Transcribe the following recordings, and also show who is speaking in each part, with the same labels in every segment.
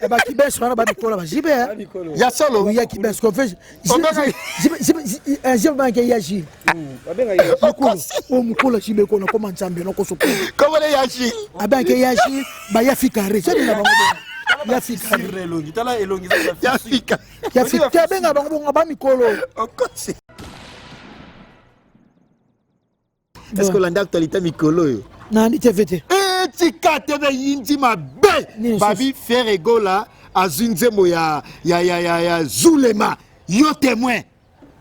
Speaker 1: Eh ben, qui baisse, on a Bamikola, Jibé.
Speaker 2: Il y a ça,
Speaker 1: il y a qui baisse, qu'on fait. J'ai banque Yaji. Mukula, Jibé, qu'on a commencé à bien, on se comprend.
Speaker 2: Comment les Yaji?
Speaker 1: Ah ben, Yaji, Bayafika, c'est la banque. Yafika. Yafika, ben, à Bamikolo.
Speaker 2: Est-ce que l'actualité Mikolo?
Speaker 1: Non, il était fêté.
Speaker 2: Eh, tika tebe yindi ma be. Babi faire ego là, azunzemo ya Zulema. Yo témoin.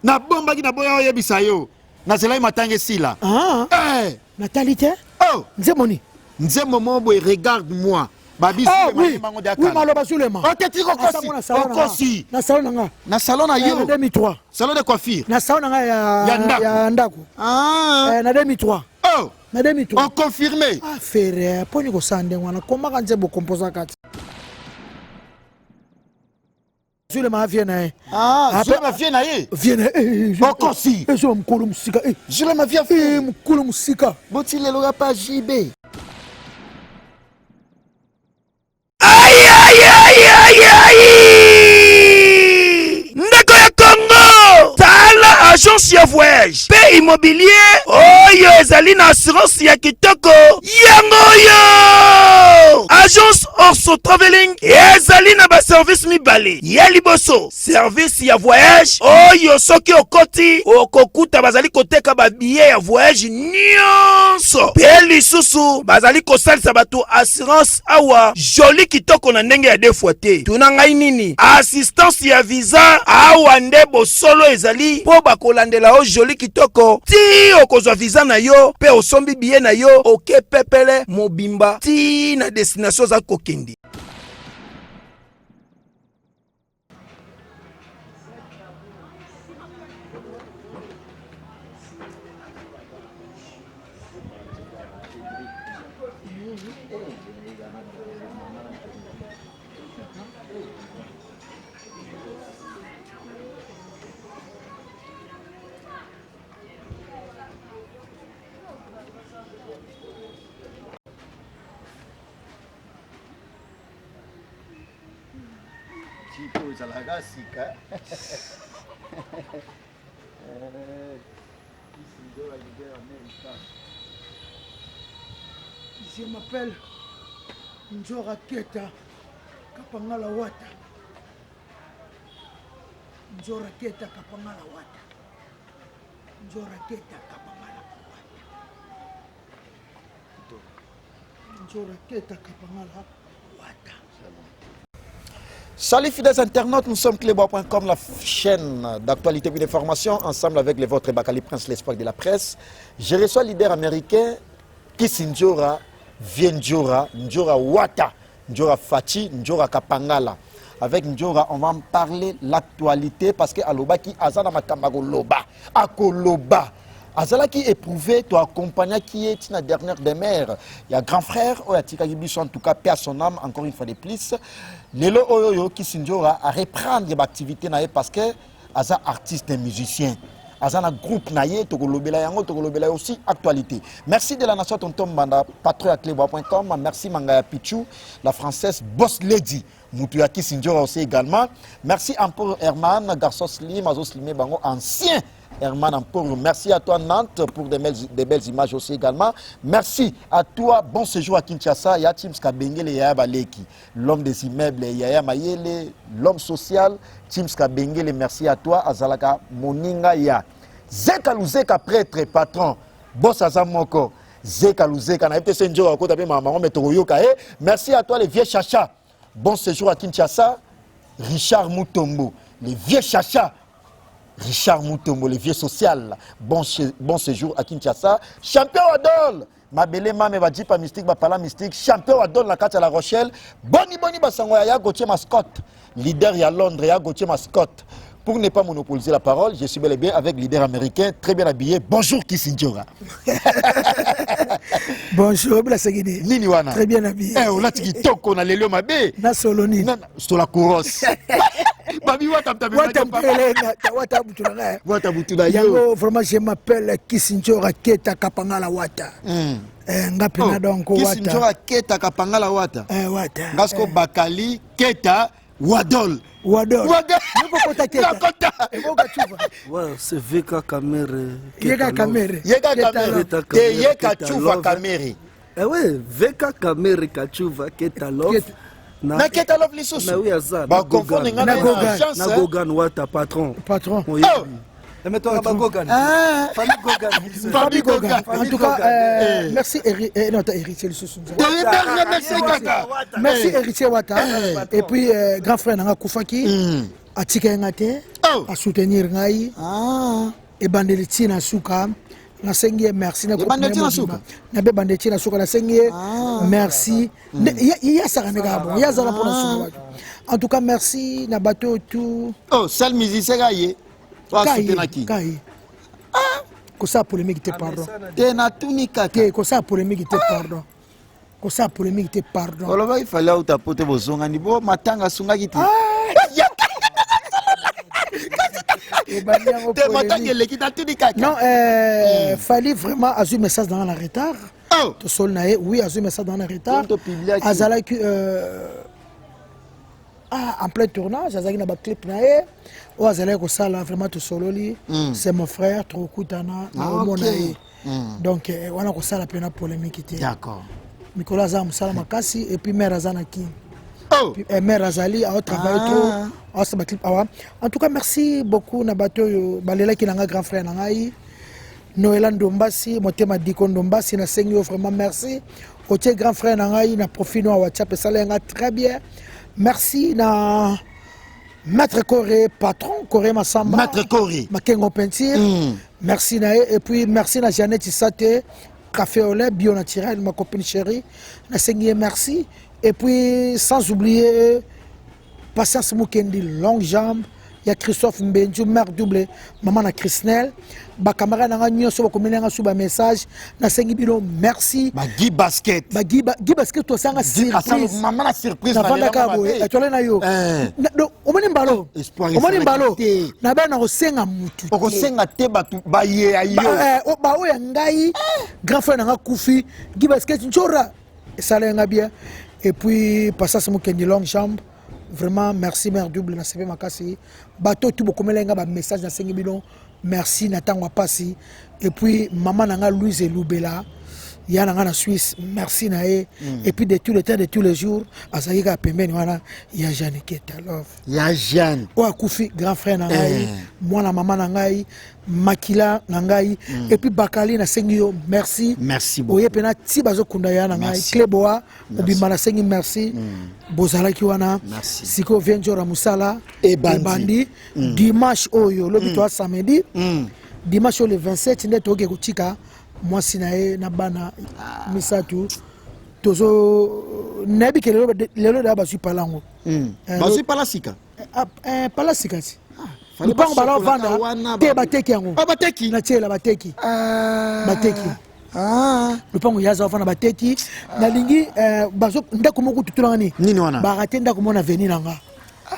Speaker 2: Na bomba ki na boya yebisa yo. Na cela matange si là.
Speaker 1: Ah.
Speaker 2: Eh,
Speaker 1: Natalité?
Speaker 2: Oh,
Speaker 1: Nzemoni.
Speaker 2: Nzemo boy regarde-moi. Babi
Speaker 1: ah oui,
Speaker 2: oui,
Speaker 1: maloba Zulema.
Speaker 2: Oh, t'es Kokosi.
Speaker 1: Na salon nga.
Speaker 2: Na salon na yo.
Speaker 1: Na 2003.
Speaker 2: Salon de coiffure.
Speaker 1: Na salon nga ya Ndako.
Speaker 2: Ah.
Speaker 1: Na 2003.
Speaker 2: Oh.
Speaker 1: Na 2003.
Speaker 2: On confirmé.
Speaker 1: Ah frère, poni ko sande wana koma kanze bo composa kati. Zulema vienne.
Speaker 2: Ah, Zulema vienne aye.
Speaker 1: Vienne.
Speaker 2: Kokosi.
Speaker 1: Ezo mkolo musika.
Speaker 2: Zulema vienne.
Speaker 1: Mkolo musika.
Speaker 2: Boti le loga pas JB.
Speaker 3: Aïe aïe aïe aïe aïe Ndeko ya Congo Tala agence ya voyage Pe immobilier Oyo ezali na assurance ya kitoko Yango yo Agence Orso Traveling ezali na ba service mibale Ya liboso Service ya voyage Oyo soki okoti Okokuta bazali koteka ba billet ya voyage nyonso Pe lisusu bazali kosalisa bato assurance awa Joli kitoko na ndenge ya defuate Tuna ngai nini Assistance ya visa Awa nde bosolo ezali Po bakolandela o joli kitoko Ti okozwa visa na yo Pe osombi billet na yo Oke pepele mobimba Ti na destination za kokendi
Speaker 1: Je m'appelle Njora Keta Kapangala Wata. Njora Keta Kapangala Wata. Njora Keta Kapangala Wata. Njora Keta Kapangala Wata.
Speaker 2: Salut fidèles internautes, nous sommes clébois.com, la chaîne d'actualité et d'information, ensemble avec les vôtres Bakali Prince, l'espoir de la presse. Je reçois le leader américain Kisinjora, Njora Wata, Njora Fati, Njora Kapangala. Avec Njora, on va en parler l'actualité parce que Aloba qui Azana Makambago Loba, Akoloba. Azala qui éprouvé, toi accompagné qui est la dernière des mères. Il y a grand frère, Oyatika Gibiso, en tout cas, paix à son âme, encore une fois de plus. Lelo Oyoyo qui s'injora à reprendre l'activité parce que Aza artiste et musicien. Azana groupe naïe, Togolobela Yango, Togolobela aussi actualité. Merci de la nation Tonton Banda, patron à clébois.com. Merci Mangaya Pichou, la française Boss Lady. Moutouaki Sinjora aussi également. Merci encore Herman, Garçon Slim, Azo Slimé Bango, ancien. Herman Ampour, merci à toi Nantes pour des belles images aussi également. Merci à toi, bon séjour à Kinshasa, Y'a Tims Kabengele, Yaya Baleki, l'homme des immeubles, Yaya Mayele, l'homme social, Tims Kabengele, merci à toi, Azalaka Moninga Ya. Zeka Luzeka, prêtre, patron, boss Azamoko, Zeka Luzeka, merci à toi les vieux chachas, bon séjour à Kinshasa, Richard Moutombo, les vieux chachas. Richard Moutombo, le vieux social, bon séjour à Kinshasa. Champion Adol, Mabele Mame Vadjipa Mystique, Bapala Mystique, champion Adol, la carte à La Rochelle. Boni Basangoya, ya Gauthier Mascotte, leader ya Londres, ya Gauthier Mascotte. Pour ne pas monopoliser la parole, je suis bel et bien avec leader américain, très bien habillé. Bonjour Kisinjora.
Speaker 1: Bonjour, bila segide.
Speaker 2: Nini wana?
Speaker 1: Très bien habillé.
Speaker 2: Eh, on a tikitoko na lelio mabe.
Speaker 1: Na soloni.
Speaker 2: Sur la courosse. Babi wata
Speaker 1: mpelenga, wata butulanga.
Speaker 2: Wata butula yo.
Speaker 1: Yango vraiment je m'appelle Kisinjora Keta Kapangala Wata. Ngapena donc Wata.
Speaker 2: Kisinjora Keta Kapangala Wata.
Speaker 1: Wata.
Speaker 2: Ngasko Bakali Keta Wadol.
Speaker 1: Wadol.
Speaker 2: Kota Keta.
Speaker 4: Ouais, c'est VK Kamere.
Speaker 1: Yega Kamere.
Speaker 2: Yega Kamere. Te Yeka Chuva Kamere.
Speaker 4: Eh ouais, VK Kamere Kachuva Ketalov.
Speaker 2: Na Ketalov lisusu.
Speaker 4: Mais oui, Azad.
Speaker 2: Ba confondre ngana na agence.
Speaker 4: Na Gogan Wata patron.
Speaker 1: Patron.
Speaker 4: Et maintenant ba Gogan.
Speaker 2: Fabi Gogan.
Speaker 1: En tout cas, merci héritier lisusu. Merci héritier Wata. Et puis grand frère nanga Kufaki. Atika ngate. A soutenir ngai. Et bandelici na suka. Na sengie merci na
Speaker 2: bandelici na suka.
Speaker 1: Na be bandelici na suka na sengie merci. Ya sara nega bon. Ya zala pour na suka. En tout cas merci na bateau tout.
Speaker 2: Oh, seul musicien gaye.
Speaker 1: Kai. Kosa polémique te pardon.
Speaker 2: Te na tunika
Speaker 1: te kosa polémique te pardon. Kosa polémique te pardon.
Speaker 2: Oloba il fallait utapote bozonga ni bo matanga sunga kiti.
Speaker 1: Non, fallait vraiment avoir un message dans le retard. Oui, avoir un message dans le retard. Azala en plein tournage, Azala na ba clip na e. O Azala ko sala vraiment to sololi. C'est mon frère trop kutana na omona e. Donc wana ko sala pena polémique te.
Speaker 2: D'accord.
Speaker 1: Nicolas Azam sala makasi et puis mère Azana ki. Mère Azali a travaillé trop. En tout cas, merci beaucoup Nabato Balela qui est un grand frère Nangai. Noël Ndombasi, Motema Diko Ndombasi, na sengi vraiment merci. Otie grand frère Nangai, na profino à WhatsApp et ça l'a très bien. Merci na Maître Corée, patron Corée Massamba.
Speaker 2: Maître Corée.
Speaker 1: Makengo Peinture. Merci na et puis merci na Jeannette Isate, café au lait bio naturel, ma copine chérie. Na sengi merci. Et puis, sans oublier, Patience Mukendi, longue jambe, il y a Christophe Mbenju, mère double, maman na Chrisnel, ma camarade n'a pas sur un message, na sengi bilo merci.
Speaker 2: Guy Basket.
Speaker 1: Guy Basket, toi, c'est un surprise.
Speaker 2: Maman la surprise.
Speaker 1: Na vanda kabo, et tu l'as yo. Donc, on m'a dit balo. On m'a dit balo. Na ben na osenga mutu.
Speaker 2: Osenga te batu baye ayo.
Speaker 1: Ba o yangai, grand frère na Koufi, Guy Basket, njora. Ça l'a bien. Et puis, Passage Mukendi longue jambe. Vraiment, merci, mère double, na CP Makasi. Bateau, tout beaucoup de message dans 5 millions. Merci, Nathan Wapasi. Et puis, maman Nanga Louise et Loubela. Il y a en Suisse, merci Naé. Et puis, de tous les temps, de tous les jours, à Saïga Pemben, il y a Jeanne qui est à l'offre.
Speaker 2: Il y a Jeanne.
Speaker 1: Ou à Koufi, grand frère Nangaï. Moi, la maman Nangaï. Makila Nangaï. Et puis, Bakali, na Sengio, merci.
Speaker 2: Merci beaucoup.
Speaker 1: Oye Pena, Tibazo Kundaya Nangaï. Kleboa, Obimana Sengi, merci. Bozala Kiwana.
Speaker 2: Merci.
Speaker 1: Siko Vienjora Moussala.
Speaker 2: Et Bandi.
Speaker 1: Dimanche, Oyo, l'obitoa samedi. Dimanche, le 27, net Oge Kuchika. Moi sinae na bana misatu tozo nabi ke lelo da basu palango
Speaker 2: basu palasika
Speaker 1: palasika si lupango bala vanda te bateki yango
Speaker 2: bateki
Speaker 1: na tiela bateki lupango yaza vanda bateki na lingi bazo ndako moko tutulangani
Speaker 2: nini wana
Speaker 1: barate ndako mona veni nanga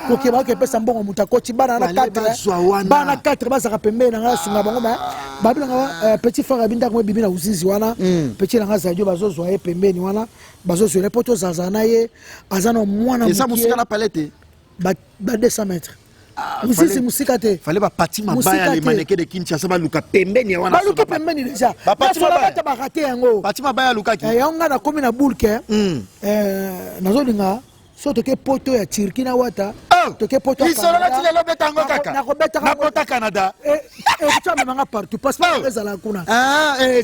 Speaker 1: koke ba ke pesa mbongo mutakoti bana na 4 bazaka pembe na sunga bango ba babila nga petit frère abinda ko bibina uzizi wana petit nga zadio bazozo ye pembe ni wana bazozo le poto zazana ye azana mwana
Speaker 2: mukie eza musika na palette
Speaker 1: ba 200 mètres uzizi musika te
Speaker 2: fallait ba pati mabaya les mannequins de Kinshasa ba luka pembe ni wana
Speaker 1: ba luka pembe ni déjà
Speaker 2: ba pati mabaya
Speaker 1: ba raté yango
Speaker 2: pati mabaya lukaki
Speaker 1: yanga na komi na bulke nazolinga so toke poto ya Turquie na wata toke poto ya
Speaker 2: Canada na betango kaka na poto Canada
Speaker 1: tu as même partout parce que les ala kuna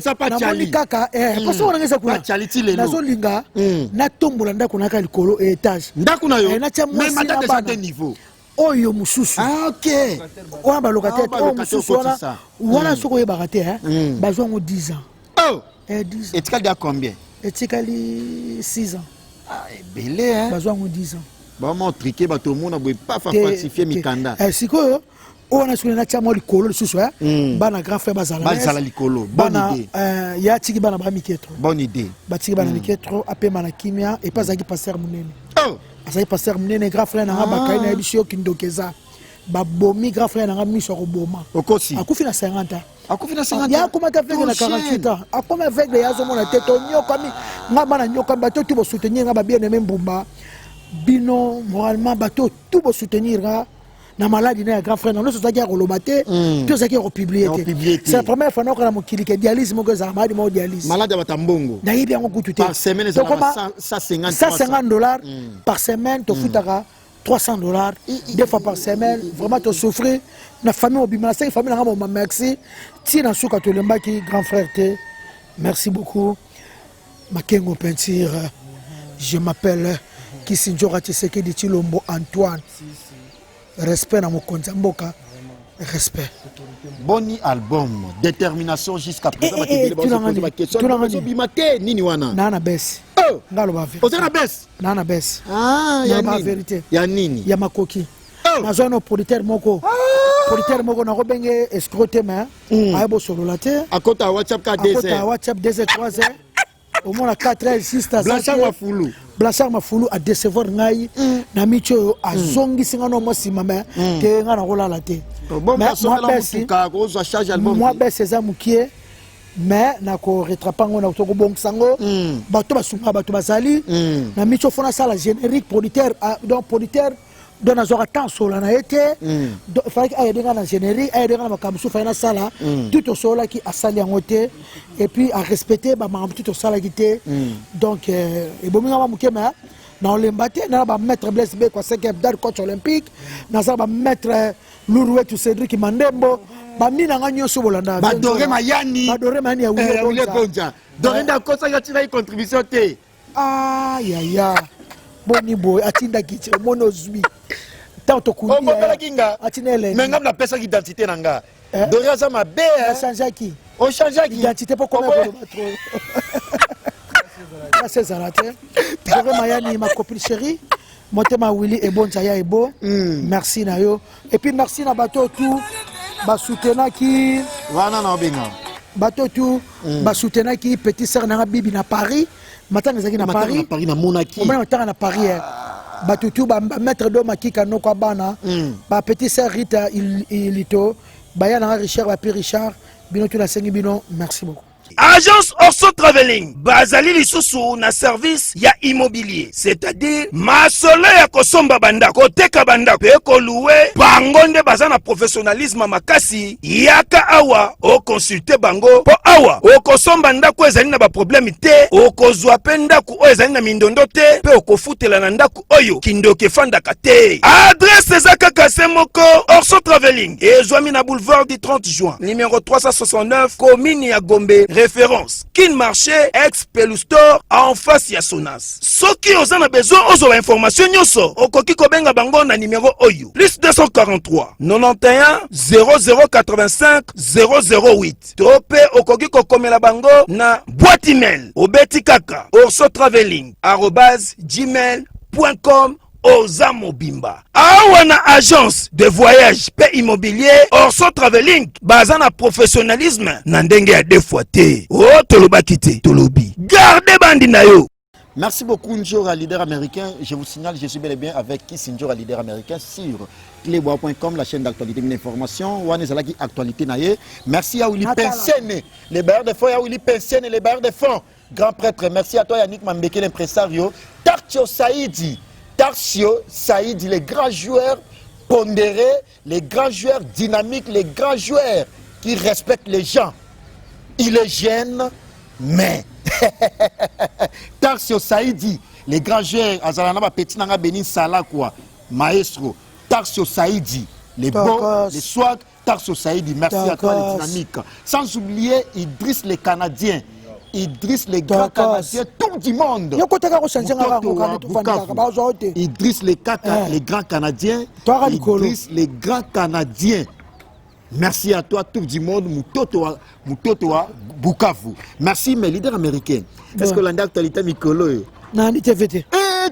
Speaker 2: ça pas chali
Speaker 1: kaka parce que on ngeza kuna
Speaker 2: chali tilelo
Speaker 1: nazolinga na tombola ndako na ka likolo étage
Speaker 2: ndako na yo
Speaker 1: mais
Speaker 2: mata de certain niveau
Speaker 1: oyo mususu
Speaker 2: OK
Speaker 1: on ba locataire o mususu wana soko ye barate bazwa ngo 10 ans 10 ans
Speaker 2: etikali à combien
Speaker 1: etikali 6 ans
Speaker 2: belé
Speaker 1: bazwa ngo 10 ans
Speaker 2: ba mo triquer ba tout le monde boy pas falsifier mikanda
Speaker 1: sikoyo on a soulevé na likolo lisusu bana grand frère
Speaker 2: bazala likolo
Speaker 1: bana
Speaker 2: bonne idée
Speaker 1: ya tiki bana ba miketro
Speaker 2: bonne idée
Speaker 1: batiki bana miketro apema na kimia et pas aki pasteur munene
Speaker 2: oh
Speaker 1: azaki pasteur munene grand frère na bakai na biso kindokeza babomi grand frère na miso ko boma
Speaker 2: okosi
Speaker 1: akufi na 50
Speaker 2: akufi na 50
Speaker 1: ya kuma ta vega na 48 ans akoma vega ya zo mona teto nyoka mi ngaba na nyoka bato tu bo soutenir ngaba bien aimé mbumba bino moralement bato tout bo soutenir na maladie na grand frère non ça qui a relobate tout ça qui a publié c'est la première fois qu'on a mon kili que dialyse mon gars malade mon dialyse
Speaker 2: malade à batambongo
Speaker 1: na yebi yango kutu te
Speaker 2: par semaine ça
Speaker 1: $150 par semaine to futaka $300 deux fois par semaine vraiment to souffrir na famille obima 5 famille na ngamo merci ti na suka to lemba ki grand frère te merci beaucoup Makengo peinture je m'appelle Kisinjora Tshisekedi Tshilombo Antoine. Respect dans mon compte mboka. Respect.
Speaker 2: Boni album, détermination jusqu'à présent. Nini wana?
Speaker 1: Nana bes.
Speaker 2: Oh,
Speaker 1: ngalo ba vérité.
Speaker 2: Ozana bes.
Speaker 1: Nana bes.
Speaker 2: Ah, ya
Speaker 1: ma
Speaker 2: nini?
Speaker 1: vérité.
Speaker 2: Ya nini?
Speaker 1: Ya makoki.
Speaker 2: Oh.
Speaker 1: Nazo no producteur moko. Producteur moko na robenge escroté mais ayebo solo la te.
Speaker 2: Akota WhatsApp ka DC.
Speaker 1: Akota WhatsApp DC 3 heures. Au moins à 4 heures 6 tas.
Speaker 2: Blanchard Mafoulou.
Speaker 1: Blanchard Mafoulou a décevoir ngai na micho a zongi singa no mosima mais ke nga na rola la te.
Speaker 2: Bon moi
Speaker 1: ben c'est ça mukie mais na ko retrapango na to ko bongsango bato basunga bato bazali na micho fona sala générique producteur donc producteur don azora temps sola na été il fallait que aider na générique aider na makamsu fa na sala tout au sola qui a sali en côté et puis à respecter ba mam tout au sala qui té donc et bomi na mukie mais na lembate na ba maître Blaise Be ko 5e dar coach olympique na za ba maître Lourouet to Cédric Mandembo ba mina nga nyoso bolanda
Speaker 2: ba Doré Mayani
Speaker 1: ya
Speaker 2: Willy Bonja Dorinda kosa ya tina contribution te
Speaker 1: ya boni boy atinda kiche mono zwi tanto kundi
Speaker 2: bela kinga
Speaker 1: atinele
Speaker 2: mais ngam na pesa identité nanga Doré za mabe
Speaker 1: changer qui
Speaker 2: on change qui
Speaker 1: identité pour comment c'est ça là Doré Mayani ma copine chérie Motema Willy et bon ya ebo merci na yo et puis merci na bato tout ba soutenir qui
Speaker 2: wana na benga
Speaker 1: bato tout ba soutenir qui petit sœur na bibi na Paris matanga zaki na Paris
Speaker 2: na Monaki
Speaker 1: on matanga na Paris bato tout ba maître do makika no kwa bana ba petit sœur Rita Ilito ba ya na Richard ba Richard bino tout la sengi bino merci beaucoup.
Speaker 3: Agence Orso Traveling bazali lisusu na service ya immobilier, c'est-à-dire masolo ya kosomba banda koteka banda pe ko louer bango nde baza na professionnalisme makasi yaka awa o consulter bango po awa o kosomba ndako ezali na ba problème te o kozwa pe ndako o ezali na mindondo te pe o kofutela na ndako oyo kindoke fandaka te. Adresse za kaka semoko Orso Traveling ezwami na boulevard du 30 juin numéro 369 commune ya Gombe. Référence Kin Marché ex-Pelou Store en face ya Sonas. Soki oza na besoin ozo ba information nyoso okoki kobenga bango na numéro oyo plus 243 91 0085 008 to pe okoki kokomela bango na boîte email obeti kaka orsotraveling@gmail.com Oza Mobimba. Awana agence de voyage pe immobilier Orso Traveling bazana professionnalisme na ndenge ya defoite. O tolobaki te tolobi. Gardez bandi na yo.
Speaker 2: Merci beaucoup Njora leader américain. Je vous signale, je suis bel et bien avec Kisinjora leader américain sur clebois.com, la chaîne d'actualité et d'information. Wanezalaki actualité naie. Merci à Willy Pensene, les bailleurs de fonds, à Willy Pensene, les bailleurs de fonds. Grand prêtre, merci à toi Yannick Mambeke l'impresario. Tartio Saïdi. Tarcio Saïdi, les grands joueurs pondérés, les grands joueurs dynamiques, les grands joueurs qui respectent les gens. Il est jeune, mais Tarcio Saïdi, les grands joueurs, Azalana Petit Nanga Benin Sala quoi, Maestro, Tarcio Saïdi, les bons, les swag, Tarcio Saïdi, merci à toi les dynamiques. Sans oublier Idriss les Canadiens. Idriss les grands Canadiens, tout du monde. Idriss les grands Canadiens. Idriss les grands Canadiens. Merci à toi, tout du monde. Mutotoa, Bukavu. Merci, mes leaders américains. Est-ce que l'actualité Mikolo?
Speaker 1: Non, ni TVT.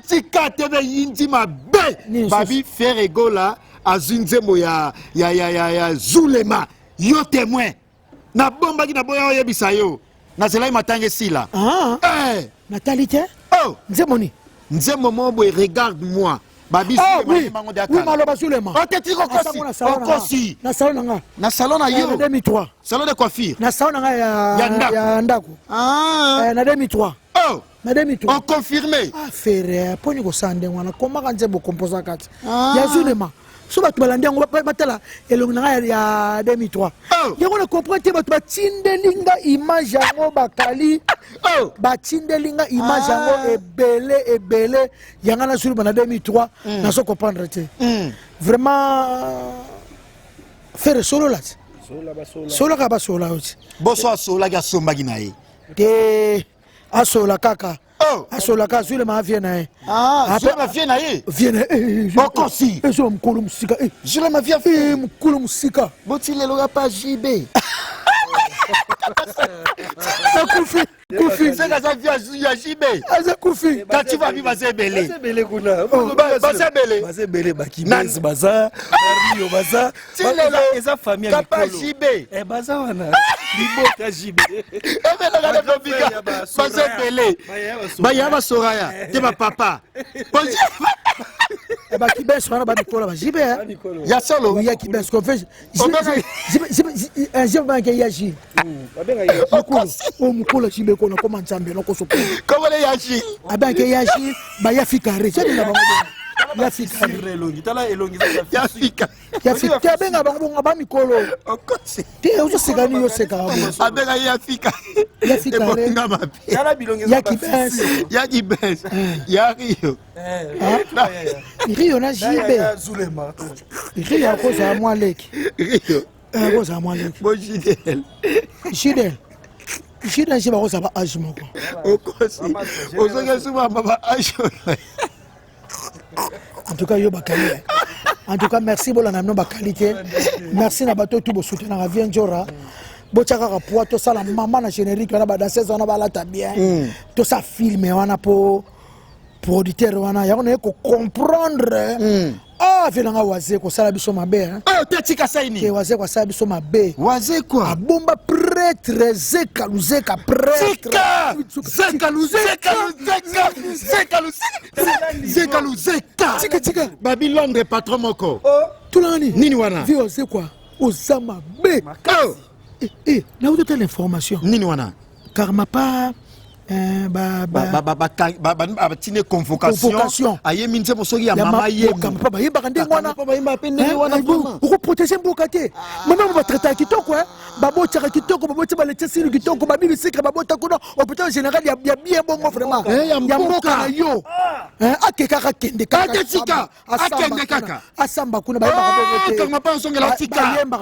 Speaker 2: Tika TV Yindi ma belle. Babi Ferregola. azunzembo ya Zulema yo témoin na bomba ki na boya oyebisa yo na zela matange sila
Speaker 1: Natalité
Speaker 2: oh
Speaker 1: nzemoni
Speaker 2: nzembo mobo regarde-moi babi
Speaker 1: oui maloba Zulema
Speaker 2: okosi
Speaker 1: na salon nga
Speaker 2: na salon na yo
Speaker 1: 2003
Speaker 2: salon de coiffure
Speaker 1: na salon nga ya ndako na 2003
Speaker 2: oh
Speaker 1: na 2003
Speaker 2: on confirmé
Speaker 1: frère poni ko sande wana komaka nzembo composa kati ya Zulema so bato balandi yango batala elongi nanga ya 2003 yango na comprendre te bato batindelinga image yango bakali batindelinga image yango ebele yanga na Zulema na 2003 nazo comprendre te vraiment faire solo là solo ka ba solo oti
Speaker 2: boso solo ga sombaki na ye
Speaker 1: te asola kaka asola ka Zulema vienne
Speaker 2: Zulema vienne okosi
Speaker 1: ezo mkulu musika
Speaker 2: Zulema vienne
Speaker 1: mkulu musika
Speaker 2: botile loga pa JB
Speaker 1: Koufi
Speaker 2: c'est que ça vient ya JB
Speaker 1: aza Koufi
Speaker 2: quand tu vas vivre bazebele
Speaker 4: kuna
Speaker 2: bazebele
Speaker 4: bakibezi baza Rio baza eza famille ya
Speaker 2: Papa
Speaker 4: mikolo
Speaker 2: JB
Speaker 4: baza wana libota JB
Speaker 2: ebele ga tobika bazebele baya basoraya te ba papa
Speaker 1: bakibesi wana bamikola bajibe
Speaker 2: ya solo
Speaker 1: ya kibesi confesse je banke yaji mukulu jibe kona koma nzambe nokosopa
Speaker 2: comment les yaji
Speaker 1: abanke yaji baya fikare chenga bango ya fikare
Speaker 2: ya fika
Speaker 1: ya fika benga bango bamikolo
Speaker 2: okosi
Speaker 1: te uzo sekani yo seka
Speaker 2: abega ya fika
Speaker 1: ya fikare
Speaker 2: ya kibesi ya Rio
Speaker 1: Rio na jibe
Speaker 4: Zulema
Speaker 1: Rio akoza mwaleki
Speaker 2: Rio
Speaker 1: akoza mwaleki
Speaker 2: bo Jidel
Speaker 1: Jidel jiba akoza ba age moko
Speaker 2: okosi ozoga suba ba age
Speaker 1: en tout cas yo bakali en tout cas merci bola na no bakalité merci na bato tout bo soutenir na Viens Njora bochaka ka poa to sala mama na générique na ba danseuse wana balata bien to sa filme wana po producteur wana ya on ko comprendre vilanga waze ko sala biso mabe
Speaker 2: tetika saini
Speaker 1: ke waze ko sala biso mabe
Speaker 2: waze quoi
Speaker 1: abomba prêtre zeka prêtre zeka tika
Speaker 2: babi Londres patron moko
Speaker 1: tulani
Speaker 2: nini wana
Speaker 1: vi waze quoi osama be na uto telle information
Speaker 2: nini wana
Speaker 1: karma pas
Speaker 2: batine convocation ayemi nzembo soki ya mama yembo
Speaker 1: bayebaka ndenge wana okoprotege mboka te mama batraitaka kitoko babotaka kitoko baboti balete sili kitoko babibi sikre babota kuna hôpital général ya bien bongo vraiment ya mboka na yo akekaka kende
Speaker 2: kaka akende kaka
Speaker 1: asamba kuna bayembaka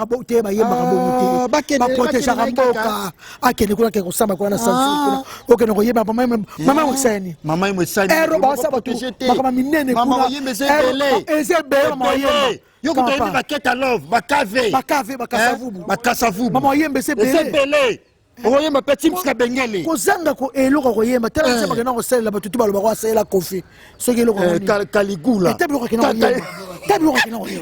Speaker 1: bongo te baprotegaka mboka akende kuna ke kosamba kuna na sansu kuna koyeba mama mwesani ero basaba tu bakama minene kuna ezebele mama yemba
Speaker 2: yoko toyebi baketa love bakasavubu
Speaker 1: mama yemba ezebele
Speaker 2: okoyemba pe timska bengele
Speaker 1: kozanga ko eloko koyemba tala nzeba kena kosalela batutu baloba kosalela kofi soki eloko
Speaker 2: kaligula
Speaker 1: tabiloko kena koyemba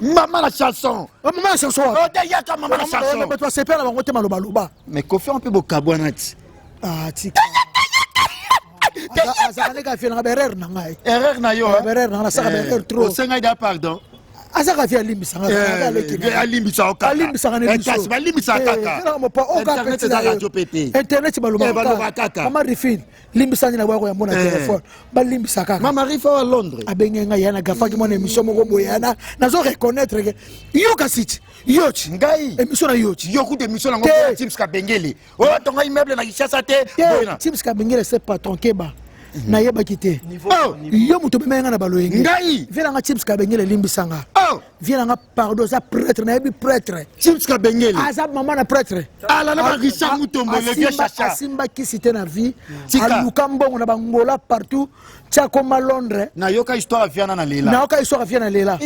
Speaker 2: mama la chanson odeyaka mama la chanson
Speaker 1: bato basepela bango te malobaloba
Speaker 2: mais kofi on peut bokabwana ti
Speaker 1: tika azalaka fie nanga berere na ngai
Speaker 2: erreur na yo
Speaker 1: berere nanga nasaka berere trop
Speaker 2: osengai da pardon
Speaker 1: azaka fie alimbisanga
Speaker 2: alimbisaka balimbisaka kaka
Speaker 1: internet balobaka kaka mama rifin limbisani na bwako ya mona telefone balimbisa kaka
Speaker 2: mama rifa wa Londres
Speaker 1: abenge ngai yana gafaki mwana émission moko boyana nazo reconnaître que yo kasiti yochi
Speaker 2: ngai
Speaker 1: émission na yochi
Speaker 2: yo kude émission nango Tims Kabengele o tonga immeuble na Kishasa te
Speaker 1: boyana Tims Kabengele c'est patron keba nayebaki te yo moto bemenga na baloyenge
Speaker 2: ngai
Speaker 1: vielanga Tims Kabengele limbisanga vielanga pardon za prêtre nayebi prêtre
Speaker 2: Tims Kabengele
Speaker 1: aza mama na prêtre
Speaker 2: ala na Richard Mutombo le vieux chacha
Speaker 1: asimba kisite na vie aluka mbongo na bangola partout Tchakoma Londres
Speaker 2: na yoka histoire viana na lela
Speaker 1: na yoka histoire viana na lela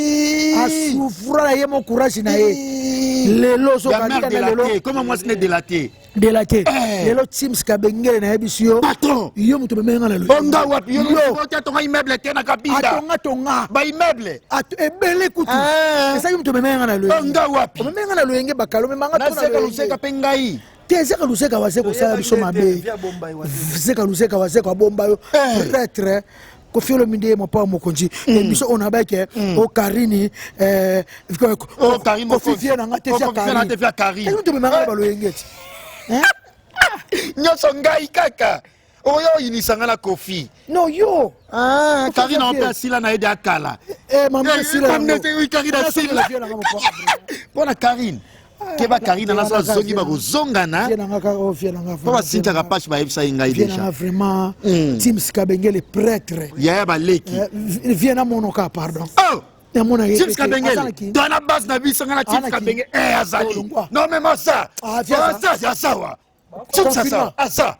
Speaker 1: asufura na ye mon courage na ye lelo zo
Speaker 2: la mère
Speaker 1: kalika
Speaker 2: de
Speaker 1: na
Speaker 2: la
Speaker 1: lelo
Speaker 2: thé. Comment moi c'est de la thé?
Speaker 1: de la thé lelo Teams Kabengele na yebisio
Speaker 2: Patron.
Speaker 1: yo mutu memenga na lelo
Speaker 2: Onga wapi? Yo tonga immeuble te na kabinda.
Speaker 1: atonga
Speaker 2: Ba immeuble.
Speaker 1: ebele kutu esa yo mutu memenga na lelo
Speaker 2: Onga wapi?
Speaker 1: memenga na lelo bakalo memanga
Speaker 2: Na seka luseka pengai.
Speaker 1: te zeka luseka wazeko sala biso mabe zeka luseka wazeko bomba yo prêtre kofiolo minde mo pa mokonzi biso on abake o Karini
Speaker 2: O Karini
Speaker 1: kofifie na ngate via Karini yo to memanga balo yengeti
Speaker 2: Nyoso ngai kaka. Oyo inisanga na Kofi.
Speaker 1: no yo
Speaker 2: Karina en place là na ede akala.
Speaker 1: maman sila
Speaker 2: Karina sila. Bona Karine. Keba Karina na zongi ba kozongana. Papa Cynthia Kapache ba yebisa ngai déjà.
Speaker 1: Vraiment Teams Kabengele prêtre.
Speaker 2: Ya ba leki.
Speaker 1: Viens à mon cas pardon.
Speaker 2: Oh. Teams Kabengele. Dona base na biso ngana Teams Kabengele. Azali. Non mais moi ça. Ça ça wa. Tout ça ça. Ça.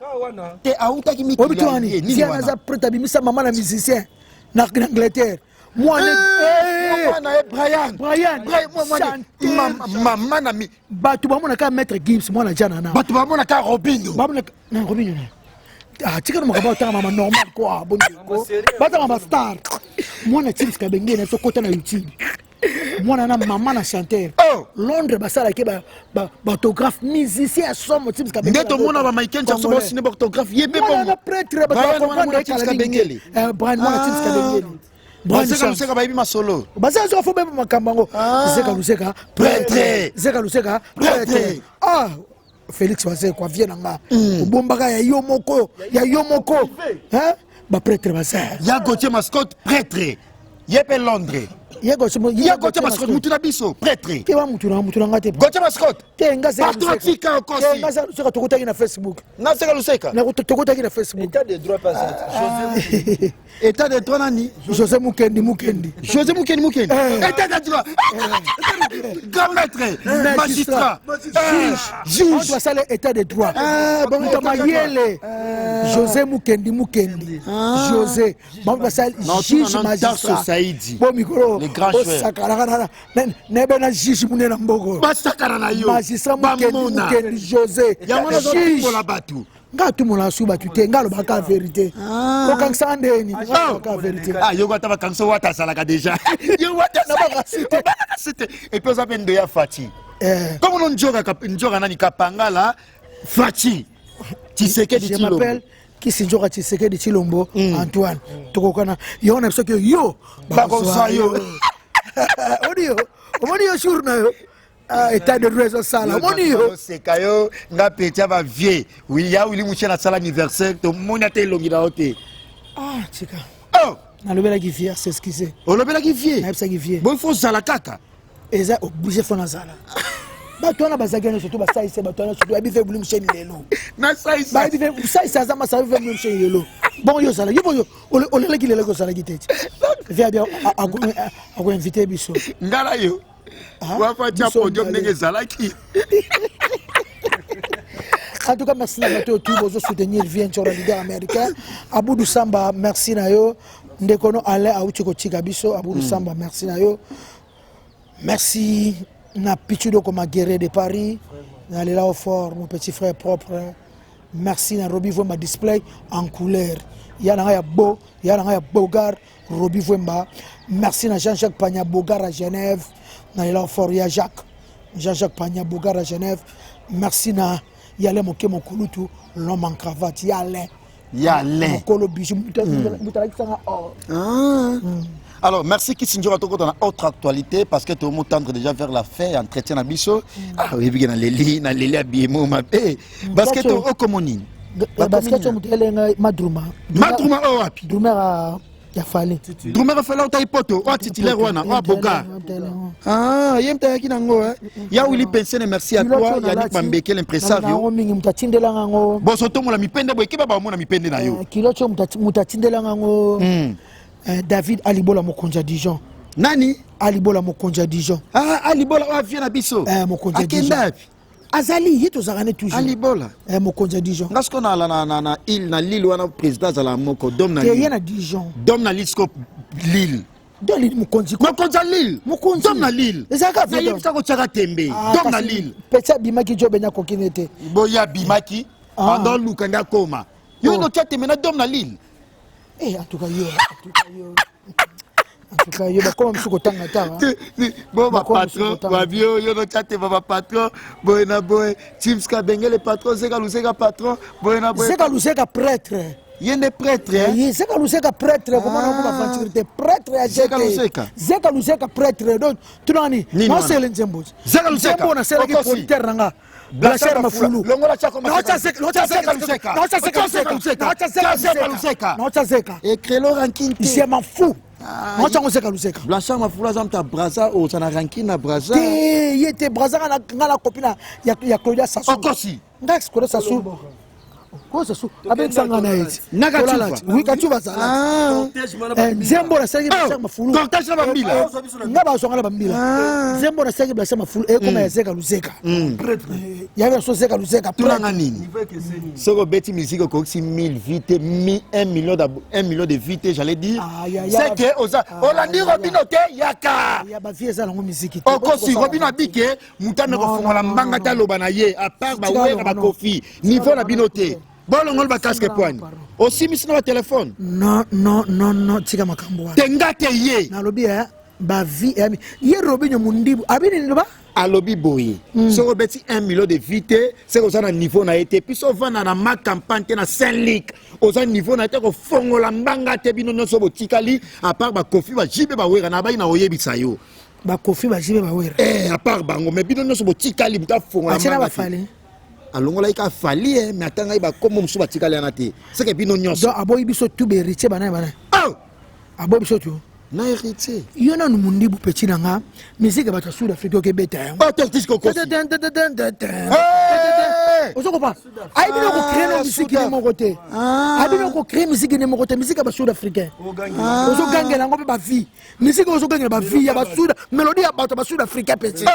Speaker 2: Te auta ki mikili.
Speaker 1: Obituani. Viens à prêtre bimisa maman na musicien na Angleterre. Moi
Speaker 2: Brian maman na mi
Speaker 1: batu bamona ka maître Gibbs moi na jana na
Speaker 2: batu bamona ka Robinho
Speaker 1: na Robinho tika no makaba tanga mama normal quoi bon bata mama star moi na Teams Kabengele so kota na YouTube moi na maman na chanteur Londres basala ke ba autographe musicien somme Teams Kabengele
Speaker 2: ndeto mona ba Michael Jackson ba ciné autographe yebe bon
Speaker 1: na prêtre ba comprendre
Speaker 2: Teams Kabengele
Speaker 1: Brian moi na Teams Kabengele
Speaker 2: Zeka Luseka ba ibi masolo.
Speaker 1: Baza zo fo be makambango. Zeka Luseka prêtre. Zeka Luseka prêtre. Ah Félix Wazé quoi vient nga. Obombaka ya yo moko. Hein? Ba prêtre baza.
Speaker 2: Ya Gauthier Mascotte prêtre. Yepe Londres.
Speaker 1: Ya
Speaker 2: Gauthier Mascotte mutuna biso prêtre.
Speaker 1: Ke wa mutuna ngate.
Speaker 2: Gauthier Mascotte.
Speaker 1: Te nga Zeka Luseka.
Speaker 2: Patriotique encore si.
Speaker 1: Nga Zeka tokotaki na Facebook.
Speaker 2: Na Zeka Luseka.
Speaker 1: Na tokotaki na Facebook.
Speaker 4: État de droit pas José
Speaker 2: État de droit nani?
Speaker 1: José Mukendi.
Speaker 2: État de droit. Grand maître, magistrat,
Speaker 1: juge. On doit ça l'état de droit. Bon Mayele. José Mukendi. José. Bon ça juge magistrat. Bon micro.
Speaker 2: Les grands chefs.
Speaker 1: Sakara nebe na juge munena mboko.
Speaker 2: Basakara na yo.
Speaker 1: Magistrat Mukendi José.
Speaker 2: Yamona zo la batu.
Speaker 1: Nga tumula suba tute ngalo baka vérité ko kangsa ndeni baka vérité
Speaker 2: yo kwata bakangso wata salaka déjà yo wata na cité et puis ça pende ya Fati comme on njoka nani kapangala Fati Tshisekedi
Speaker 1: je
Speaker 2: Tshilombo
Speaker 1: m'appelle Kisinjoka Tshisekedi Tshilombo Antoine tokokana yo na biso yo
Speaker 2: bakosa yo
Speaker 1: odio journa yo état de droit sala moni yo
Speaker 2: c'est kayo nga petia ba vieux oui ya wili muchena sala anniversaire to moni ate longi na hote
Speaker 1: chika
Speaker 2: na
Speaker 1: lobela ki fier c'est ce qui c'est
Speaker 2: o lobela ki vieux
Speaker 1: na psa ki vieux
Speaker 2: bon faut sala kaka
Speaker 1: eza obligé fona sala bato wana bazagana surtout basaise bato wana surtout abife bulu mcheni lelo
Speaker 2: na saise
Speaker 1: ba abife saise azama sa abife bulu mcheni lelo bon yo sala yo olele ki lelo ko sala kitete via bien ako inviter biso
Speaker 2: ngala yo wafatia podium ndenge zalaki.
Speaker 1: En tout cas, merci à vous tous soutenir le leader américain. Aboudou Samba, merci na yo. Ndekono ale a uchiko chikabiso. Aboudou Samba, merci na yo. Merci na Pichudo comme guerrier de Paris. Na Lela au fort, mon petit frère propre. Merci na Roby Vwemba display en couleur. Yana ya beau, yana ya Bogar, Roby Vwemba. Merci na Jean-Jacques Pagna Bogar à Genève. Na Lela au fort, ya Jean-Jacques Pagna Bogar à Genève. Merci na Yale Moke Mokulutu, l'homme en cravate, Yale. Mokolo bijou,
Speaker 2: Alors, merci Kisinjora Toko dans autre actualité parce que tout le monde tendre déjà vers la fin, entretien à Bisso. Ah oui, bien dans les lits, habillement, ma paix. Basket au Komoni.
Speaker 1: Basket au Madruma.
Speaker 2: Madruma, oh, api.
Speaker 1: Drumera. Ya fallait.
Speaker 2: Drumera fallait au Taipoto, oh, titulaire, oh, Boga. Ah, yem ta yaki nango, ya Willy Pensen, merci à toi, Yannick Mambeke, l'impresario. Bon, surtout, moi, mi pende, boy, kiba ba mo na mi pende na yo.
Speaker 1: Kilocho mutatindela ngango. David Alibola Mokonja Dijon.
Speaker 2: Nani?
Speaker 1: Alibola Mokonja Dijon.
Speaker 2: Ah, Alibola, oh, viens na biso.
Speaker 1: Mokonja Dijon. Azali, yito zagane toujours.
Speaker 2: Alibola.
Speaker 1: Mokonja Dijon.
Speaker 2: Parce qu'on a na île, na l'île, on a président à la moko, dom na
Speaker 1: l'île. Il y a Dijon.
Speaker 2: Dom na l'île, Lille.
Speaker 1: Don Lille Mukonzi.
Speaker 2: Mokonzi à Lille.
Speaker 1: Mokonzi.
Speaker 2: Dom na Lille.
Speaker 1: Ezaka
Speaker 2: Na yebisa ko tchaka tembe. Dom na Lille.
Speaker 1: Petit bimaki jobe na kokinete.
Speaker 2: Boya bimaki. Pendant lukanda koma. Yo no tchate mena dom na Lille.
Speaker 1: Eh en tout cas yo. En tout cas yo ba comme msuko tanga tanga.
Speaker 2: Bon ma patron, ba bio yo no tchate ba patron. Boy na boy. Timska bengele patron, Zeka Luseka patron. Boy na boy.
Speaker 1: Zeka Luseka prêtre.
Speaker 2: Yende prêtre hein.
Speaker 1: Oui, Zeka Luseka prêtre comment on va fantirité prêtre ya
Speaker 2: Zeka Luseka.
Speaker 1: Zeka Luseka prêtre donc tunani.
Speaker 2: Non
Speaker 1: c'est l'enzembo.
Speaker 2: Zeka Luseka.
Speaker 1: Zembo na sela ki politer nanga. Blacher mafulu.
Speaker 2: Longola chako ma.
Speaker 1: Zeka Luseka.
Speaker 2: Et Krelo ranking.
Speaker 1: Il s'est m'en fou. Zeka Luseka.
Speaker 2: Blacher mafulu zamta braza o sana ranking na braza.
Speaker 1: Il était braza ngala copine ya Claudia Sassou.
Speaker 2: Okosi.
Speaker 1: Ndax Claudia Sassou. Quoi ça sou avec sangana eti
Speaker 2: Naga chuva.
Speaker 1: oui kachuva sala nzembo na saki blacher mafulu
Speaker 2: cortège na bambila
Speaker 1: ngaba songa bambila nzembo na saki blacher mafulu e koma ya Zeka Luseka ya verso Zeka Luseka
Speaker 2: tunanga nini soko beti musique ko 1000 vite 1 million de vite j'allais dire c'est que oza olandi Robino te yaka
Speaker 1: ya ba vie ça la musique
Speaker 2: okosi Robino abike mutame ko fongola mbanga ta loba na ye à part ba wera ba kofi niveau na binote bolongol ba casque poigne aussi misina ba téléphone
Speaker 1: non tika makambo wa
Speaker 2: tengate ye
Speaker 1: na lobi ba vie ye Robinho mundibu abini ndoba
Speaker 2: alobi boye soko beti 1 million de vite c'est que ça na niveau na été puis so vana na ma campagne na Saint-Luc oza niveau na été ko fongola mbanga te bino nyonso botikali à part ba kofi ba jibe ba wera na ba ina oyebisa yo
Speaker 1: ba kofi ba jibe ba wera
Speaker 2: à part bango mais bino nyonso botikali buta fongola mbanga
Speaker 1: fali
Speaker 2: alongola ika fali mais atanga iba comme musu batikali ana te c'est que bino nyonso
Speaker 1: donc aboyi biso tout héritier bana
Speaker 2: oh
Speaker 1: aboyi biso tout
Speaker 2: na héritier
Speaker 1: yo na mundibu petit nanga musique ba Sud Afrique ke beta
Speaker 2: oh tortis ko kosi
Speaker 1: ozo pas ai bino ko créer no musique ni mon côté ai bino ko créer musique ni mon côté musique ba Sud Africain ozo gangela ngo ba vie musique ozo gangela ba vie ya ba Sud mélodie ya ba Sud Africain petit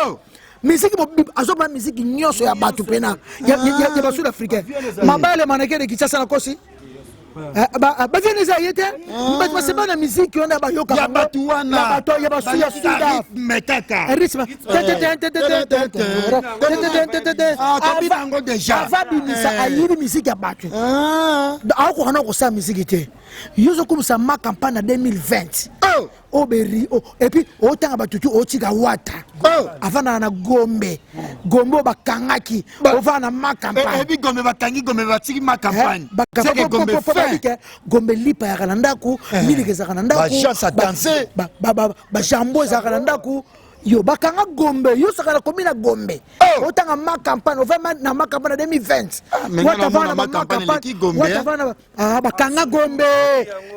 Speaker 1: musique azo ba musique nyonso ya batu pena ya ba Sud Africain mabale maneke de Kinshasa na kosi ba viene za yete ba sema na musique on a ba yoka
Speaker 2: ya batu wana
Speaker 1: ya ba Sud
Speaker 2: metaka
Speaker 1: rythme
Speaker 2: kabinango déjà
Speaker 1: avabinisa ayiri musique ya batu ako hana ko sa musique te yozo comme ça ma campagne 2020 oberi et puis otanga batutu otika wata avana na gombe bakangaki ovana ma campagne
Speaker 2: et puis gombe bakangi gombe batiki ma campagne c'est que gombe fait
Speaker 1: gombe lipa ya kanandaku milike za kanandaku
Speaker 2: ba chance à danser
Speaker 1: ba jambo za kanandaku yo bakanga gombe yo sakala komina gombe otanga ma campagne ovama na ma campagne 2020
Speaker 2: watavana ma campagne leki gombe
Speaker 1: watavana bakanga gombe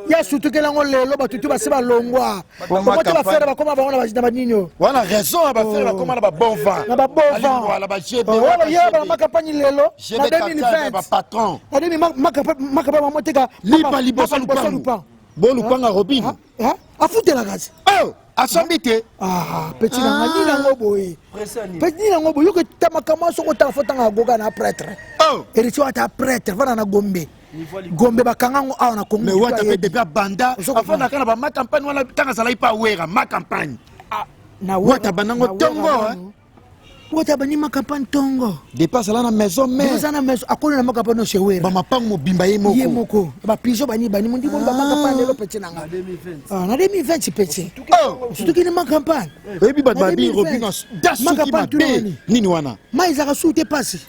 Speaker 1: ya sutukela ngo lelo batutu basiba longwa komoti ba faire bakoma ba ona ba baninyo
Speaker 2: wana raison ba faire bakoma na ba bon vent
Speaker 1: na ba bon vent
Speaker 2: wala ba jebe
Speaker 1: wala ya ba ma campagne lelo na 2020
Speaker 2: ba patron
Speaker 1: na demi ma campagne moteka
Speaker 2: lipa liboso lupango bo lupanga Robin
Speaker 1: afutela kazi
Speaker 2: asambite
Speaker 1: petit na ngani na ngoboy petit na ngoboy yo ke tamakama so ko ta fotanga goga na prêtre héritier ata prêtre vana na gombe bakanga ngo awa na Congo
Speaker 2: mais wata pe depuis banda afana kana ba ma campagne wala tanga sala ipa wera ma campagne
Speaker 1: na
Speaker 2: wata banango tongo
Speaker 1: wata bani ma campagne tongo
Speaker 2: dépasse là na maison mais
Speaker 1: dépasse na maison akona na ma campagne no chewera
Speaker 2: ba mapango mobimba ye
Speaker 1: moko ba pigeon bani mundi bon ba ma campagne le petit nanga na 2020 petit surtout ki ni ma campagne
Speaker 2: et puis ba bi Robin dasuki ma be nini wana
Speaker 1: mais za kasute pasi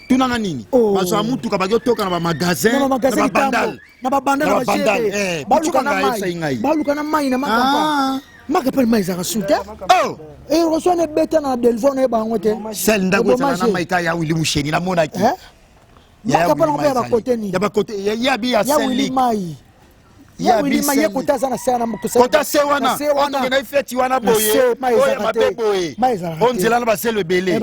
Speaker 2: tunanga nini bazo amutuka bagotoka na ba magasin na ba bandal
Speaker 1: na ba jebe baluka na mai na ma campagne maka mai za kasute rosone beta na delvon e bango te
Speaker 2: sel ndago na maika ya wili musheni na mona ki
Speaker 1: ya ba kote ni
Speaker 2: ya ba kote ya bi ya sel
Speaker 1: mai ya wili mai ko ta sana sana
Speaker 2: kota se wana on na feti wana boye oye mabe boye on zela na ba sel belé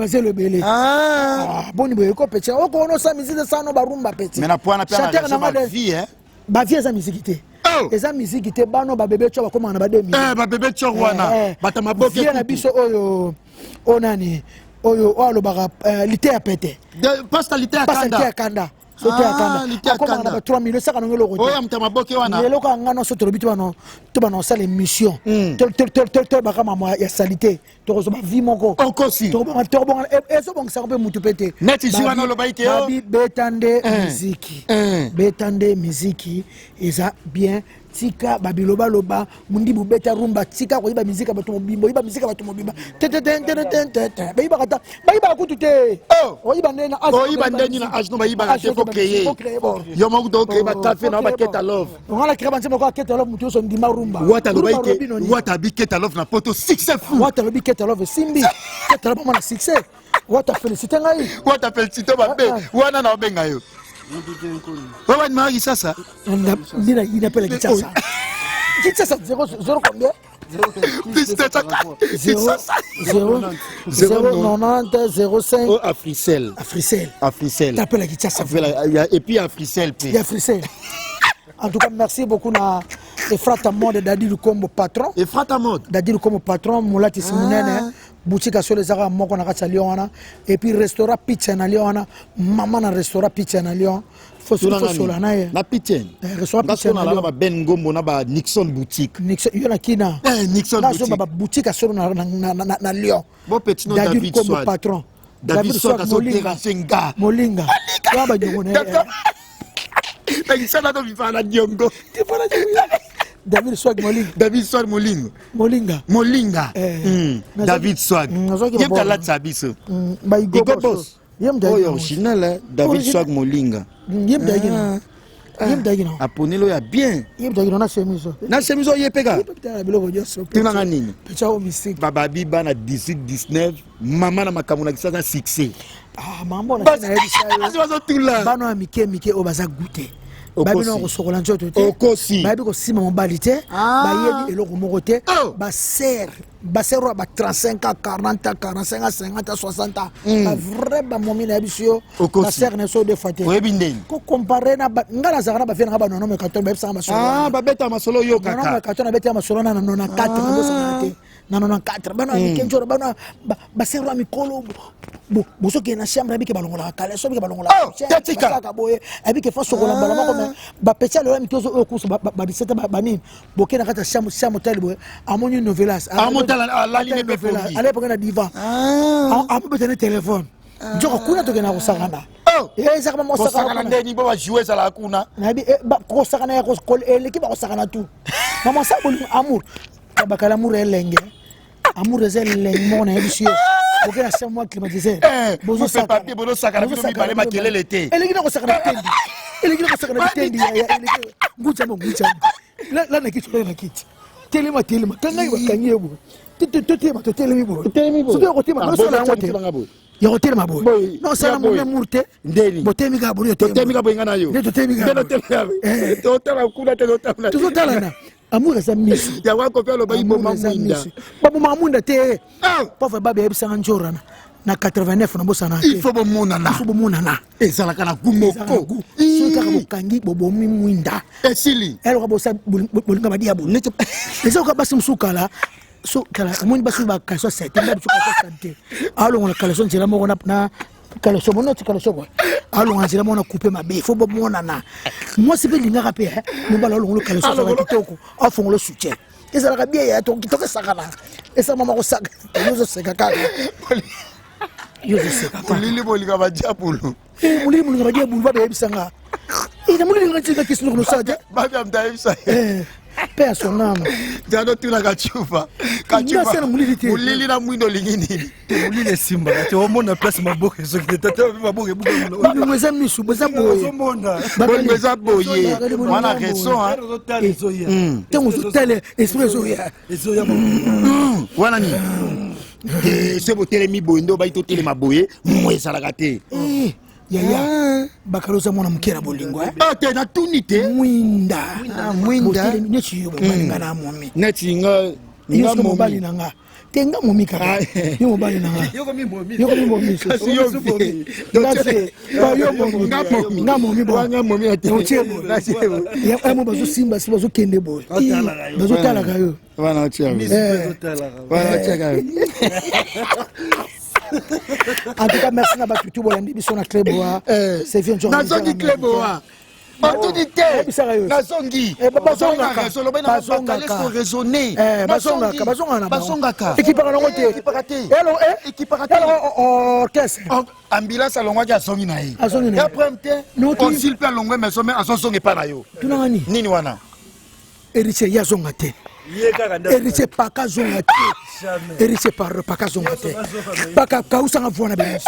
Speaker 2: boni boye ko pecha o ko no sa musique sana ba rumba pecha mais na poana pe na ba vie
Speaker 1: ba vie za musique te eza musique te bano ba bébé cho ba koma na ba 2000
Speaker 2: ba bébé cho wana bata maboke
Speaker 1: na biso oyo onani oyo alo ba lité ya pete
Speaker 2: pasta lité ya kanda
Speaker 1: so te akanda comme na 3 millions ça kanongelo ko
Speaker 2: oya mtama boke wana
Speaker 1: lelo ka ngano so to bitu bano to bano ça l'émission to ba kama ya salité to ko so ba vie moko
Speaker 2: okosi
Speaker 1: to ba to bon et so bon ça ko mutu pete
Speaker 2: neti si wana lo baite yo
Speaker 1: betande muziki eza bien tika babiloba loba mundi bubeta rumba tika ko iba muzika bato mobimbo iba muzika bato mobimba bayiba kata bayiba kutu te oyiba ndena
Speaker 2: oyiba ndeni na ajno bayiba na te faut créer yo mo do créer ba café na ba keta love
Speaker 1: on a créé ba nsema ko keta love mutu so ndima rumba
Speaker 2: wata lo baite wata bi keta love na poto succès fou
Speaker 1: wata lo bi keta love simbi keta love na succès wata féliciter ngai
Speaker 2: wata féliciter ba be wana na obenga yo Wawan Marie ça
Speaker 1: il appelle Kitasa. Kitasa 0 combien 090 Africell. T'appelles Kitasa.
Speaker 2: Et puis Africell.
Speaker 1: Il y a Africell. En tout cas, merci beaucoup na Efrata Mode Dadi Lukombo patron.
Speaker 2: Efrata Mode
Speaker 1: Dadi Lukombo patron Moulati Simunene. Boutique sur les arabes moko na kata Lyon et puis restaurant pizza na Lyon maman na restaurant pizza na Lyon faut sur
Speaker 2: na pizza
Speaker 1: restaurant pizza na
Speaker 2: Lyon ba Ben Ngombo na ba Nixon boutique
Speaker 1: yona kina
Speaker 2: Nixon boutique
Speaker 1: ba boutique sur na Lyon
Speaker 2: bon petit nom David Swag
Speaker 1: patron
Speaker 2: David Swag so Senga
Speaker 1: Molinga ba nyone
Speaker 2: ça do vifana diongo
Speaker 1: David Swag Molinga
Speaker 2: David Swag yem talat sabiso
Speaker 1: Igo boss
Speaker 2: yem da original David Swag Molinga
Speaker 1: yem da gina
Speaker 2: aponelo ya bien
Speaker 1: yem da gina na chemise
Speaker 2: yepeka
Speaker 1: biloko joso
Speaker 2: tunanga nini
Speaker 1: pecha o mystique
Speaker 2: baba biba na 18 19 mama na makamuna kisasa succès
Speaker 1: mambo na
Speaker 2: bazo tula
Speaker 1: bano mike o baza goûter babi no ko sokola nzoto te
Speaker 2: okosi
Speaker 1: babi ko sima mobali te bayebi eloko moko te ba ser ba 35 ans 40 ans 45 ans 50 ans 60 ans ba vrai ba momi na bisio ba ser ne so de fate
Speaker 2: oyebi ndeni
Speaker 1: ko comparer na ngala zakana ba fena ba nono me katon ba sa masolo
Speaker 2: ba beta masolo yo kaka
Speaker 1: nono me katon na beta masolo na 94 na bosa te na 94 bana mikenjora bana ba ser wa mikolo boso ke na chambre abike balongola kala so bike balongola
Speaker 2: tetika
Speaker 1: ka boye abike fa sokola bala mako ba pecha le mitozo o kuso ba 17 ba nini bokena kata chambre tel boye amoni novelas
Speaker 2: la ligne de folie
Speaker 1: allez pour na divan amu betene téléphone njoko kuna to kena kusakana saka mo
Speaker 2: sakana ndeni bo ba jouer ça la kuna
Speaker 1: na bi ko sakana ya ko l'équipe ko sakana tout maman ça boli amour ba kala amour elenge amour elenge mon monsieur ok na c'est moi climatisé
Speaker 2: bozo papier bozo sakana bino mi balé makelele te
Speaker 1: elenge na ko sakana tendi elenge na ko sakana tendi ya elenge ngucha la na kitu na kitu telema kanga ibakangie bo telemi bo so ko tema so la ngote ya hotel mabo no sala mo murte
Speaker 2: ndeni
Speaker 1: botemi ga buri
Speaker 2: totemi ga boinga nayo
Speaker 1: ne totemi ga
Speaker 2: totala kuna te totala
Speaker 1: totala na amour za misu
Speaker 2: ya wako pelo ba ibo mamunda
Speaker 1: babu mamunda te pauvre baba ebisanga njora na 89 na bosana
Speaker 2: il faut bomona na ezala kana kumoko
Speaker 1: so ka bokangi bobomi mwinda
Speaker 2: esili
Speaker 1: elo ka bosa bolinga badia bo ne eso ka basi musukala so kala moni basu ba kaso sete ndabu ka sante alo ngona kala so njira mo na kala so mono kala so alo ngazira mo na couper mabe fo bomona na moi c'est belinga ka pe mo bala lo kala so ka kitoko afongolo soutien ezala ka bien ya to kitoko sakana esa mama ko saka yozo seka kaka yozo seka
Speaker 2: mulili bolinga bajabulo
Speaker 1: mulili bolinga bajabulo ba ebisanga ina mulili ngati kisino no saja
Speaker 2: ba bya mtaebisa
Speaker 1: pe asonama
Speaker 2: jado tuna kachufa mulili na mwindo lingini
Speaker 4: mulili simba ati omona place maboke so ki tata maboke buka
Speaker 1: mulo mweza misu mweza boye
Speaker 2: mweza boye wana reso ha
Speaker 1: tengo tele espresso ya
Speaker 2: wana ni se botele mi boye ndo ba ito tele maboye mweza la kate
Speaker 1: yaya bakaloza mwana mukera bolingo
Speaker 2: te na tunite
Speaker 1: mwinda ne chiyo balinga na momi
Speaker 2: ne chinga
Speaker 1: nga mobali nanga tenga momi kaka yo mobali nanga yoko mi momi
Speaker 2: kasi yo vi
Speaker 1: ndase ba yo momi nga momi bo
Speaker 2: nga momi ate
Speaker 1: ochebo ya amo bazo simba si bazo kende boy bazo tala kayo
Speaker 2: wana ochebo
Speaker 1: wana
Speaker 2: ocheka
Speaker 1: En tout cas, merci à Batutu Bolandi, ils sont à Cléboa. C'est bien, Jean.
Speaker 2: Nazongi Cléboa. Opportunité. Nazongi. Bazongaka. Raisonner.
Speaker 1: Bazongaka. Équipe à l'envoyer.
Speaker 2: Équipe à
Speaker 1: orchestre.
Speaker 2: Ambulance à l'envoyer à Songi Naï. Et après, on s'il peut l'envoyer, mais à son son et pas naïo. Nini wana.
Speaker 1: Héritier Yazongate. Héritier Paka Zongate. Héritier Paka Zongate. Paka Kausanga Voana Benso.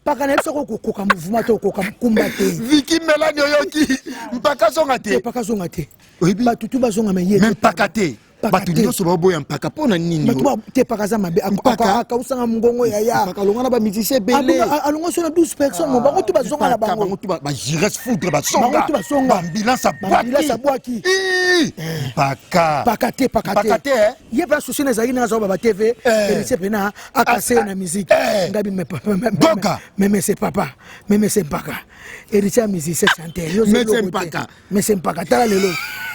Speaker 1: Paka Nelsa Koka mouvement Koka Kumbate.
Speaker 2: Vicky Melanie Yoki. Paka Zongate.
Speaker 1: Paka Zongate. Batutu Bazonga Meye.
Speaker 2: Même Pakate. Batutu Soboboy en Paka Pona Nini.
Speaker 1: Te Paka Zama. Paka Kausanga Mungongo Yaya.
Speaker 2: Paka Longana ba musicien belé.
Speaker 1: Alongo sur 12 personnes. Mon bango tu Bazonga la bango.
Speaker 2: J'irai foudre Bazonga. Ambulance à Boaki. Paka.
Speaker 1: Pakate. Il y a pas de souci dans Zaïna Zoba TV. Et c'est pena à casser la musique. Gabi mais c'est papa. Mais c'est Paka. Et Richard musique c'est chanter.
Speaker 2: Mais c'est Paka.
Speaker 1: Mais c'est Paka. Tala lelo.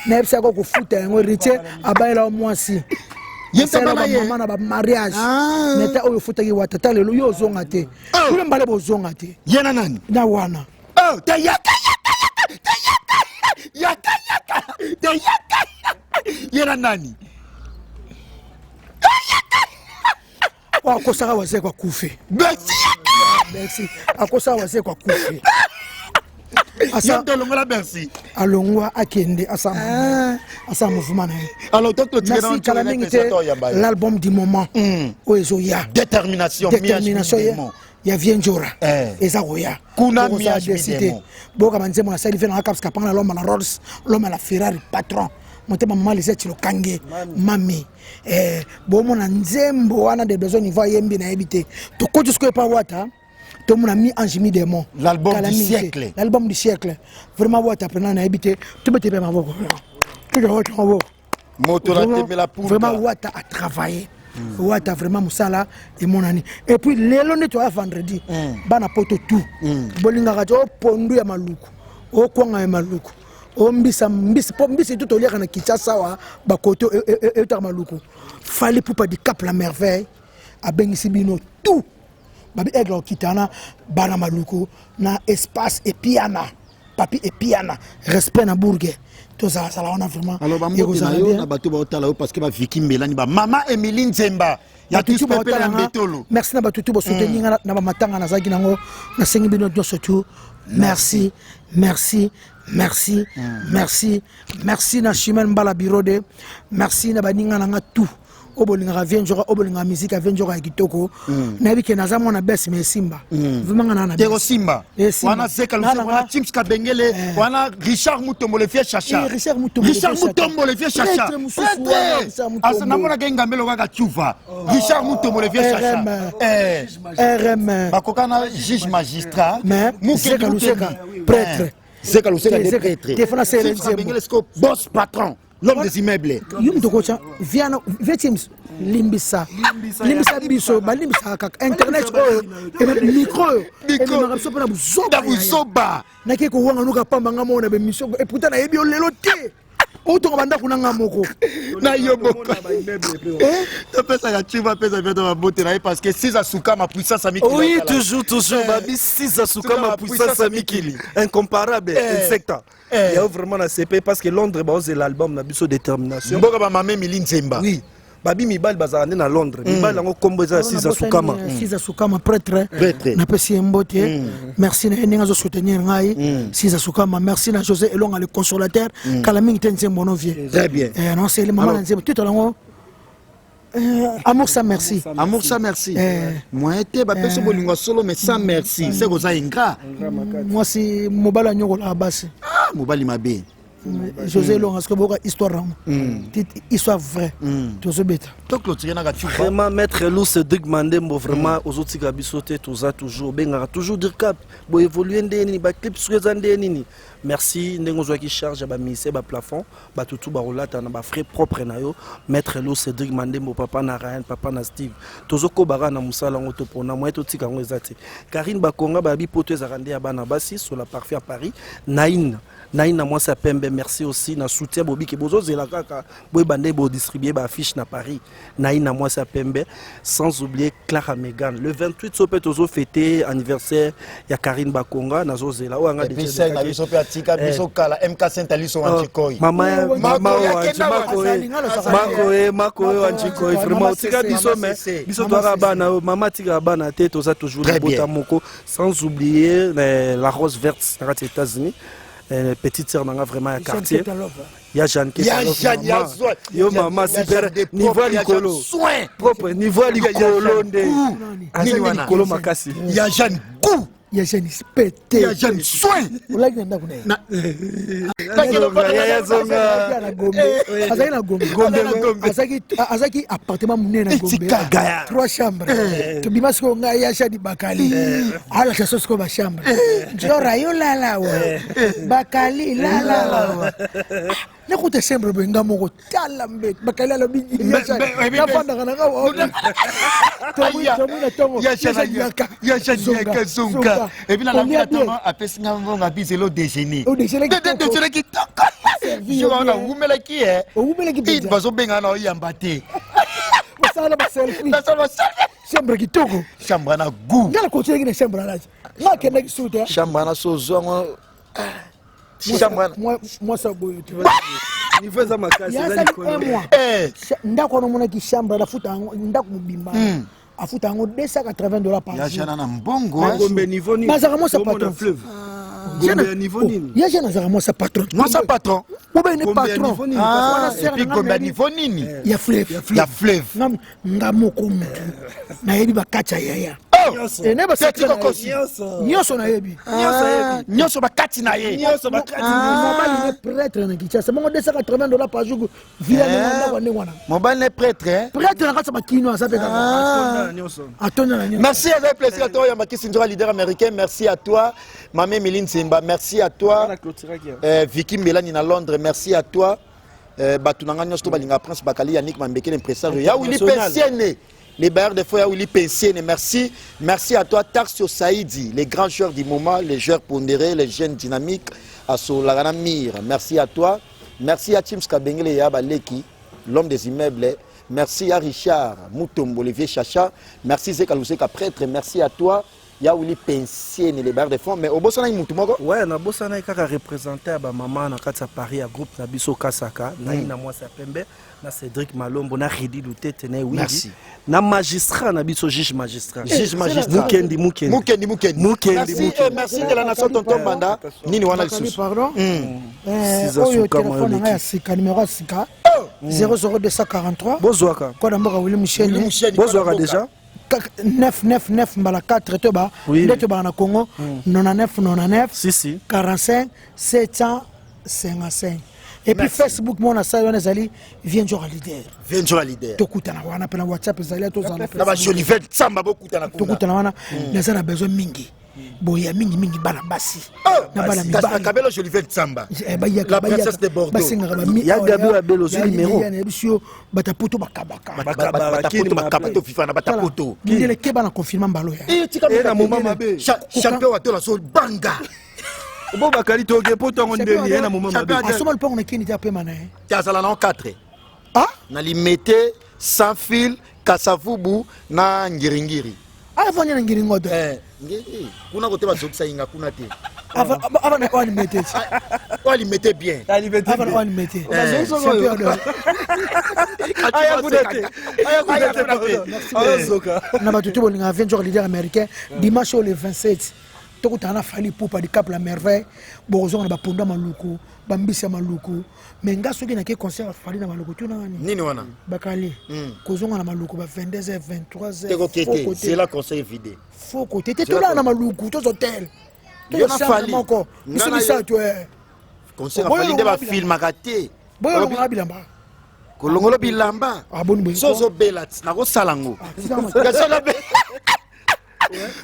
Speaker 1: N'ebsa ko futa ngo Richard abaila au mwasi. C'est la maman na ba mariage. Meta oyo futa ki watata lelo yo zonga te. Kule mbale bo zonga te.
Speaker 2: Yena nani?
Speaker 1: Na wana.
Speaker 2: Oh, ta yaka. Yena nani?
Speaker 1: Akosaka wase kwa kufi. Merci. Akosaka wase kwa kufi.
Speaker 2: Asa longola merci.
Speaker 1: Alongwa akende asa mouvement na.
Speaker 2: Alors donc le tiré
Speaker 1: dans l'album du moment. Oezoya.
Speaker 2: Détermination.
Speaker 1: Ya Vienjora. Ezaoya.
Speaker 2: Kuna miajité.
Speaker 1: Boka manzemo na sali vena kapska panga l'homme à la Rolls, l'homme à la Ferrari patron. Motema mama les eti lo kange mami bomo na nzembo wana de besoin ni va yembi na ebité to ko jusqu'à pas wata to mon ami Angimi Démon
Speaker 2: l'album du siècle
Speaker 1: vraiment wata prenant na ebité to bete be mavoko to wata mavoko
Speaker 2: moto la teme la poule
Speaker 1: vraiment wata a travaillé wata vraiment musala et mon ami et puis lelo ne to vendredi bana poto tout bolinga radio pondu ya maluku o kwanga ya maluku mbisi tout au lieu na Kinshasa wa bakoto et maluku fallait pour pas di cap la merveille a bengisi bino tout babi aigle kitana bana maluku na espace et piana papi et piana respect na bourge tout ça ça là on a vraiment
Speaker 2: alors ba mbote na yo na bato ba otala parce que ba Vicky Melani ba mama Emeline Nzemba ya tous peuple na betolo
Speaker 1: merci na batutu bo soutenir na ba matanga na zaki nango na sengi bino surtout merci na Chimène Mbala Birode merci na baninga nanga tout obolinga Vienjora obolinga musique Vienjora ya kitoko na biki na zamo na best mais simba vraiment na
Speaker 2: Tero Simba wana Zeka Luce wana Chims Kabengele wana Richard Mutombo le fier chacha
Speaker 1: Richard Mutombo
Speaker 2: le fier chacha asa namona genga mbelo kaka chuva Richard Mutombo le fier chacha
Speaker 1: RM
Speaker 2: bakokana juge magistrat
Speaker 1: Zeka Luce prêtre
Speaker 2: Zeka Luce des prêtres boss patron l'homme des immeubles
Speaker 1: yum to kocha viana vetims limbisa biso balimbisa kaka internet micro na
Speaker 2: buzoba
Speaker 1: na ke ko wanga nuka pamba ngamo na be mission et pourtant na yebi lelo te auto banda kunanga moko
Speaker 2: na yoboko to pesa ya chiva pesa veto ba bote na parce que si asuka ma puissance amikili
Speaker 4: oui toujours babi si asuka ma puissance amikili incomparable insecta il y a vraiment la CP parce que Londres c'est l'album na biso détermination
Speaker 2: mboka ba mama Emeline Nzemba
Speaker 4: oui babi mibal bazane na Londres mibal yango kombo za Siza
Speaker 1: Sukama prêtre na pesi mbote merci na ninga zo soutenir ngai Siza Sukama merci na José Elonga le consolateur kala mingi tensembo no vie
Speaker 2: très bien
Speaker 1: non c'est le maman nzembo tout lango amour ça merci
Speaker 2: moi été ba peso bolingo solo mais sans merci c'est ko za ingra
Speaker 1: moi si mobala nyoko la base
Speaker 2: mobali mabe
Speaker 1: José Long, est-ce que vous avez histoire histoire vraie tout ce bêta
Speaker 4: vraiment maître Lou Cédric Mandembo vraiment aux autres gabisoté tout ça toujours ben toujours dire cap bo évoluer ndeni ba clip sur ndeni merci ndengo zo qui charge ba mise ba plafond ba tutu ba rolata na ba frais propre na yo maître Lou Cédric Mandembo papa na Ryan papa na Steve tozoko bara na musala ngoto pona moi to tika ngo ezati Karine Bakonga ba bi poto ezarande ya bana basi sur la parfait à Paris Naïn naina moi ça pembe merci aussi na soutien bobi ke bozo zela kaka boy bande bo distribuer ba affiche na Paris naina moi ça pembe sans oublier Clara Megan le 28 sopet ozo fêter anniversaire ya Karine Bakonga nazo zela o anga
Speaker 2: de biso na biso pe atika biso kala MK Saint Aliso Anchikoi
Speaker 4: mama mako Anchikoi vraiment tika biso mais biso doit bana mama tika bana tête oza toujours le botamoko sans oublier la rose verte aux États-Unis petite sœur nanga vraiment un quartier il y a Jeanne qui yo maman super niveau likolo propre niveau likolo nde niveau likolo makasi
Speaker 2: il y a Jeanne Kou
Speaker 1: il y a Jeanne pété
Speaker 2: il y a Jeanne soin
Speaker 1: ola ki ndako na azaki appartement munene na Gombe 3 chambres to bimas ko nga ya Shadi Bakali ala chasso ko ba chambre jora yo lala wa Bakali lala na kuta chambre benga moko talambe Bakali la bi ya fanda kana ka wa
Speaker 2: ya Shadi et puis la vie a fait un biselo déjeuner. Déjeuner qui je on a oumela qui est.
Speaker 1: Oumela qui
Speaker 2: il va so benga na yambate.
Speaker 1: Basala ba selfie. Chambre qui toko.
Speaker 2: Chambre na goût.
Speaker 1: Ngala ko tsheki na chambre la. Na kenda ki suta.
Speaker 2: Chambre na sozo chambre.
Speaker 1: Moi ça boyo tu vois.
Speaker 4: Ni feza makasi za likolo.
Speaker 1: Ndako na mona ki chambre la futa ndako mubimba. Afuta ngo $280 par jour.
Speaker 2: Ya jana na mbongo.
Speaker 4: Gombe niveau ni.
Speaker 1: Mazaramo sa patron.
Speaker 4: Gombe niveau nini?
Speaker 1: Ya jana Mazaramo sa patron.
Speaker 2: Moi sa patron.
Speaker 1: Obe ne patron.
Speaker 2: Et puis Gombe niveau nini?
Speaker 1: Ya fleuve.
Speaker 2: Ya fleuve.
Speaker 1: Ngamoko mutu. Na yebi bakacha yaya. Ne ba
Speaker 2: c'est kokosi.
Speaker 1: Nyoso na yebi.
Speaker 2: Nyoso bakati na ye.
Speaker 1: Nyoso bakati. Mobile ne prêtre na Kinshasa. Mongo $280 par jour. Villa na wana wana.
Speaker 2: Mobile ne prêtre hein?
Speaker 1: Prêtre na kasa bakino ça fait
Speaker 2: Merci, avec plaisir à toi, Yamaki Sinjora, leader américain. Merci à toi, Mamé Méline Simba. Merci à toi, Vicky Mélanie à Londres. Merci à toi, Batunanga Nyosto Balinga Prince Bakali, Yannick Mambeke, l'impresario. Yaouli Pensienne, les bailleurs de feu, Yaouli Pensienne. Merci. Merci à toi, Tarsio Saïdi, les grands joueurs du moment, les joueurs pondérés, les jeunes dynamiques, Asso Lagana Mir. Merci à toi. Merci à Tims Kabengele Yabaleki, l'homme des immeubles. Merci à Richard Moutombo, Olivier Chacha. Merci Zeka Luseka, prêtre. Merci à toi. Yaouli Pensier, les barres de fonds. Mais au Bossana, il
Speaker 4: ouais, na Bossana, il y a représenté à maman, na Katsa Paris, à groupe Nabiso Kasaka, na moi Sapembe, na Cédric Malombo, na Ridi Loutete, na Windi.
Speaker 2: Merci.
Speaker 4: Na magistrat, Nabiso juge magistrat.
Speaker 2: Juge magistrat.
Speaker 4: Mukendi.
Speaker 2: Merci de la nation Tonton Banda. Nini wana le
Speaker 1: pardon. Oyo téléphone na sika numéro sika 00243.
Speaker 4: Bozwaka.
Speaker 1: Quoi d'abord William Michel.
Speaker 4: Bozwaka déjà.
Speaker 1: 999 mbala 4 toba ndeto ba na Congo 99
Speaker 4: si
Speaker 1: 45 755 et puis Facebook mon ça on ezali vient jour leader to kutana wana pela WhatsApp ezali to zana
Speaker 2: na ba Jolivet Tsamba bokutana
Speaker 1: to kutana wana na na besoin mingi boya mingi bana basi
Speaker 2: na bana mibaka kabelo Jolivet Tsamba la princesse de Bordeaux
Speaker 4: ya gabu ya belo sur numéro
Speaker 1: ya bisio batapoto bakabaka
Speaker 2: batapoto fifa na batapoto
Speaker 1: ngile keba na confirmer mbalo ya
Speaker 4: na moma mabe
Speaker 2: champion wa tola so banga
Speaker 4: bo bakali toke potongo ndeni na moma mabe
Speaker 1: asoma le pont na kini ta pema na
Speaker 2: ya sala na 4 na limete sans fil kasavubu na ngiringiri
Speaker 1: avanya na ngiringodo
Speaker 2: kuna kote bazokisa inga kuna te
Speaker 1: avant na on mettait
Speaker 2: on mettait bien
Speaker 1: avant on mettait na batutu bolinga vient jour leader américain dimanche le 27 tokutana fali popa di cap la merveille bozo na baponda maluku bambisa maluku mais nga soki na ke concert fali na maluku tuna
Speaker 2: nini wana
Speaker 1: bakali kozonga na maluku ba 22h 23h
Speaker 2: c'est la conseil vidé
Speaker 1: faut côté tout là na maluku to hôtel to fali moko ici ça tu es
Speaker 2: concert fali de ba film akate
Speaker 1: boyo ngala bilamba
Speaker 2: kolongolo bilamba
Speaker 1: aboni
Speaker 2: sozo belat na ko salango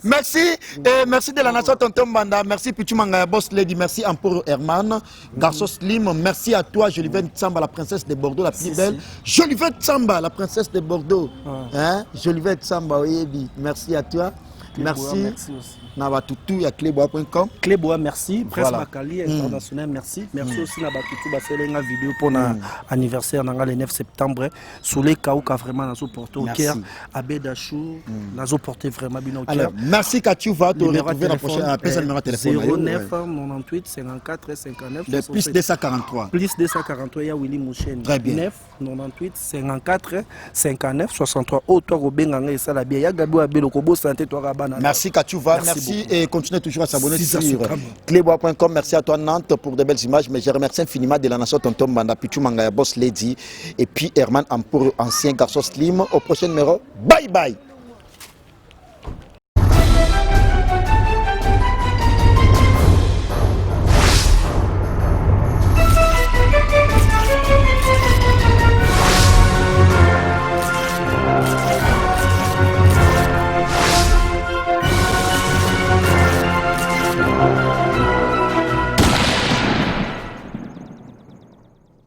Speaker 2: Merci, merci de la nation Tonton Banda, merci Pichumanga Boss Lady, merci Amporo Herman, Garçon Slim, merci à toi Jolivet Tsamba, la princesse de Bordeaux, la plus belle. Jolivet Tsamba, la princesse de Bordeaux, hein? Jolivet Tsamba, oui, merci à toi. merci.
Speaker 4: Merci aussi.
Speaker 2: Nabatutu à clébois.com.
Speaker 4: Clébois, merci. Presse
Speaker 2: Voilà.
Speaker 4: Bakali international, merci. Merci aussi Nabatutu Baselenga vidéo pour l'anniversaire le 9 septembre. Sous les cas où vraiment nous porté au cœur. Abedachou, nous porté vraiment bien au cœur.
Speaker 2: Alors, merci Kachouva, te retrouver la prochaine appel, numéro de téléphone.
Speaker 4: 09 98 54 59
Speaker 2: le plus 243.
Speaker 4: Plus 243, il y a Willy Mouchen.
Speaker 2: Très bien.
Speaker 4: 9 98 54 59 63. Oh, toi, Robin, et ça la bien. Il y a Gabou Abel, Kobo Santé, toi, Rabana.
Speaker 2: Merci Kachouva, merci et continuez toujours à s'abonner sur clébois.com. Merci à toi Nantes pour de belles images, mais je remercie infiniment de la nation Tonton Banda Pichu Mangaya Boss Lady et puis Herman Amporo, ancien garçon slim. Au prochain numéro, bye bye.